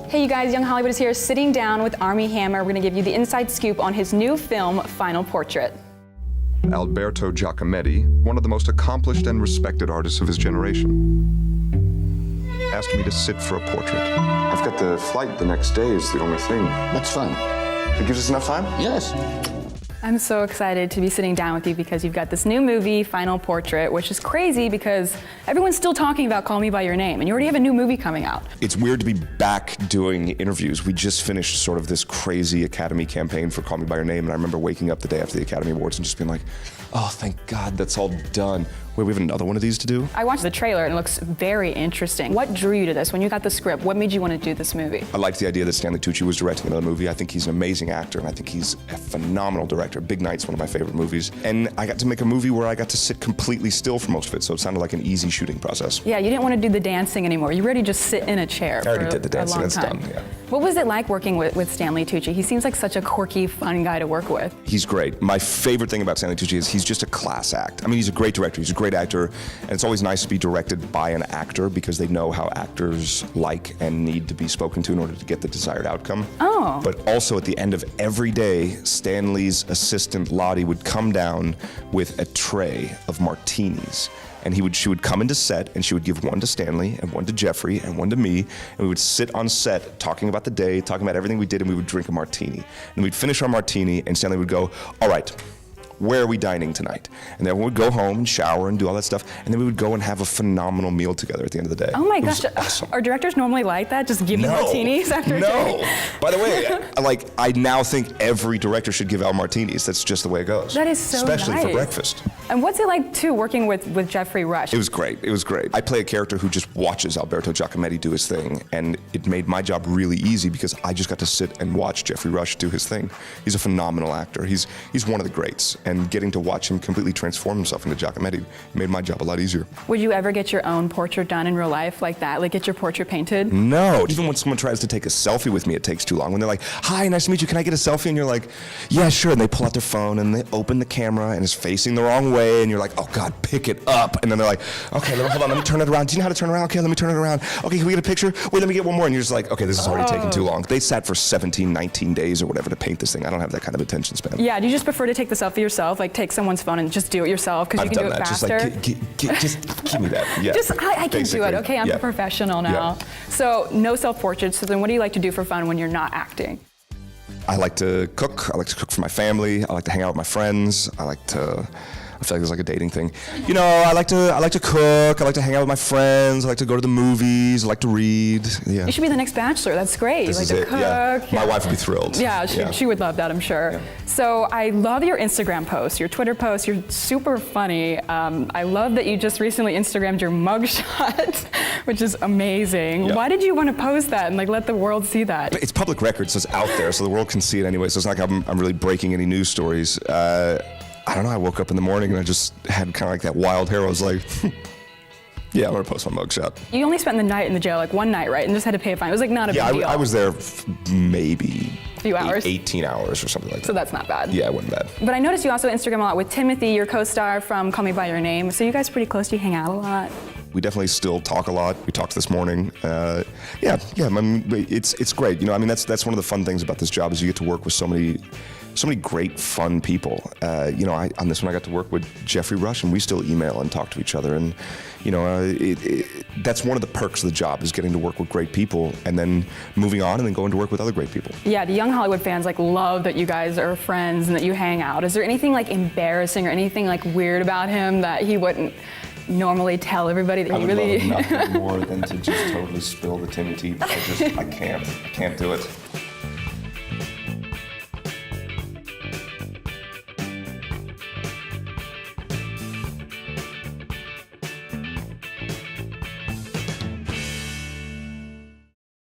Hey you guys, Young Hollywood is here sitting down with Armie Hammer. We're going to give you the inside scoop on his new film, Final Portrait. Alberto Giacometti, one of the most accomplished and respected artists of his generation, asked me to sit for a portrait. I've got the flight the next day is the only thing. That's fine. It gives us enough time? Yes. I'm so excited to be sitting down with you because you've got this new movie, Final Portrait, which is crazy because everyone's still talking about Call Me By Your Name, and you already have a new movie coming out. It's weird to be back doing interviews. We just finished sort of this crazy Academy campaign for Call Me By Your Name, and I remember waking up the day after the Academy Awards and just being like, oh, thank God, that's all done. Wait, we have another one of these to do? I watched the trailer and it looks very interesting. What drew you to this? When you got the script, what made you want to do this movie? I liked the idea that Stanley Tucci was directing another movie. I think he's an amazing actor, and I think he's a phenomenal director. Big Night's one of my favorite movies. And I got to make a movie where I got to sit completely still for most of it, so it sounded like an easy shooting process. Yeah, you didn't want to do the dancing anymore. You already just sit in a chair I already did the dancing, it's done, yeah. What was it like working with Stanley Tucci? He seems like such a quirky, fun guy to work with. He's great. My favorite thing about Stanley Tucci is he's just a class act. I mean, he's a great director, he's a great actor, and it's always nice to be directed by an actor because they know how actors like and need to be spoken to in order to get the desired outcome. Oh. But also at the end of every day, Stanley's assistant Lottie would come down with a tray of martinis. And she would come into set and she would give one to Stanley and one to Jeffrey and one to me, and we would sit on set talking about the day, talking about everything we did, and we would drink a martini. And we'd finish our martini and Stanley would go, all right, where are we dining tonight? And then we would go home and shower and do all that stuff, and then we would go and have a phenomenal meal together at the end of the day. Oh my It gosh, was awesome. Are directors normally like that? Just give you martinis after a No. day? By the way, I now think every director should give out martinis. That's just the way it goes. That is so Especially for nice. breakfast. And what's it like, too, working with Jeffrey Rush? It was great. It was great. I play a character who just watches Alberto Giacometti do his thing, and it made my job really easy because I just got to sit and watch Jeffrey Rush do his thing. He's a phenomenal actor. He's one of the greats, and getting to watch him completely transform himself into Giacometti made my job a lot easier. Would you ever get your own portrait done in real life like that? Like get your portrait painted? No. Even when someone tries to take a selfie with me, it takes too long. When they're like, hi, nice to meet you, can I get a selfie? And you're like, yeah, sure. And they pull out their phone and they open the camera and it's facing the wrong way, and you're like, oh God, pick it up. And then they're like, okay, hold on, let me turn it around. Do you know how to turn it around? Okay, let me turn it around. Okay, can we get a picture? Wait, let me get one more. And you're just like, okay, this is already taking too long. They sat for 17, 19 days or whatever to paint this thing. I don't have that kind of attention span. Yeah, do you just prefer to take the selfie yourself? Like take someone's phone and just do it yourself because you can do it faster? Just like, just give me that. Yeah. I can do it. Okay, I'm a professional now. Yeah. So no self-portraits. So then what do you like to do for fun when you're not acting? I like to cook. I like to cook for my family. I like to hang out with my friends. I feel like it's like a dating thing. You know, I like to cook. I like to hang out with my friends. I like to go to the movies. I like to read. Yeah. You should be the next Bachelor. That's great. This you is like to it. cook. Yeah. My wife would be thrilled. Yeah, she would love that, I'm sure. Yeah. So I love your Instagram posts, your Twitter posts. You're super funny. I love that you just recently Instagrammed your mugshot, which is amazing. Yeah. Why did you want to post that and like let the world see that? It's public record, so it's out there, so the world can see it anyway. So it's not like I'm really breaking any news stories. I don't know, I woke up in the morning and I just had kind of like that wild hair. I was like, yeah, I'm gonna post my mugshot. You only spent the night in the jail, like one night, right? And just had to pay a fine. It was like not a big deal. Yeah, I was there maybe a few hours? 18 hours or something like that. So that's not bad. Yeah, it wasn't bad. But I noticed you also Instagram a lot with Timothy, your co-star from Call Me By Your Name. So you guys pretty close? Do you hang out a lot? We definitely still talk a lot. We talked this morning. Yeah. I mean, it's great. You know, I mean, that's one of the fun things about this job is you get to work with so many great, fun people. You know, on this one I got to work with Jeffrey Rush, and we still email and talk to each other. And you know, that's one of the perks of the job is getting to work with great people, and then moving on, and then going to work with other great people. Yeah, the Young Hollywood fans like love that you guys are friends and that you hang out. Is there anything like embarrassing or anything like weird about him that he wouldn't normally tell everybody that he really? I would love nothing more than to just totally spill the Timmy tea. I can't do it.